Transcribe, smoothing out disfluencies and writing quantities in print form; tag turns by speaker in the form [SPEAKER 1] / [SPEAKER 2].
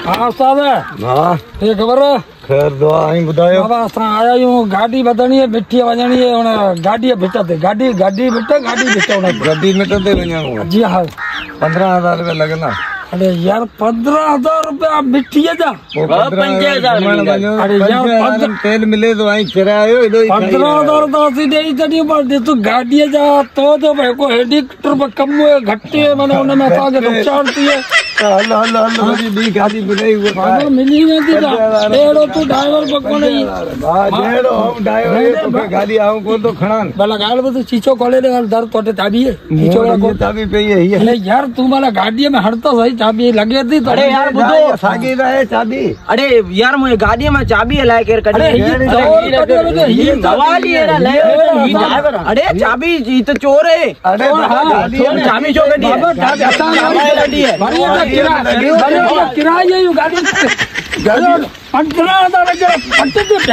[SPEAKER 1] हाँ उस्ताद
[SPEAKER 2] हाँ
[SPEAKER 1] ये खबर है
[SPEAKER 2] खैर दुआ ही बुधायो
[SPEAKER 1] बाबा असां आया आहियूं गाॾी वधणी है मिठी वञणी है हुन गाॾीअ भिट ते गाॾी भिट हुन
[SPEAKER 2] गड्डी में तो दे वञूं
[SPEAKER 1] जी हाँ
[SPEAKER 2] 15,000 रुपया लगना।
[SPEAKER 1] अरे यार 15,000 रुपया मिठीअ जा
[SPEAKER 2] 15,000
[SPEAKER 1] अरे यार
[SPEAKER 2] तेल मिले तो आई किरायो एॾो ई
[SPEAKER 1] 15,000 तो असीं ॾेई छॾियूं पर तूं गाॾीअ जा तो भई को हेलीकॉप्टर में कम घटि माना हुन में असांखे नुक़सान थी वियो
[SPEAKER 2] हलो हलो हलो वरी ॿी गाॾी ॿुधाई
[SPEAKER 1] पागल मिली वेंदी त अहिड़ो तूं ड्राइवर पकोड़े
[SPEAKER 2] जहिड़ो ड्राइवर तोखे गाॾी आऊं कोन थो खणा
[SPEAKER 1] भला ॻाल्हि ॿुध शीशो खोले ॾे दर तोटे चाबी है शीशो
[SPEAKER 2] चाबी पई है
[SPEAKER 1] अरे यार तू भला गाॾीअ में हड़ तो सही चाबी लगे थी तो
[SPEAKER 3] अरे यार ॿुधो
[SPEAKER 2] साॻी रहे चाबी
[SPEAKER 3] अरे यार मुझे गाड़ी में चाबी हलाए केर कढी अरे चाबी जी तो चोर है
[SPEAKER 2] अरे
[SPEAKER 3] चाबी चो कढी
[SPEAKER 1] किराया गाड़ी 15,000 पट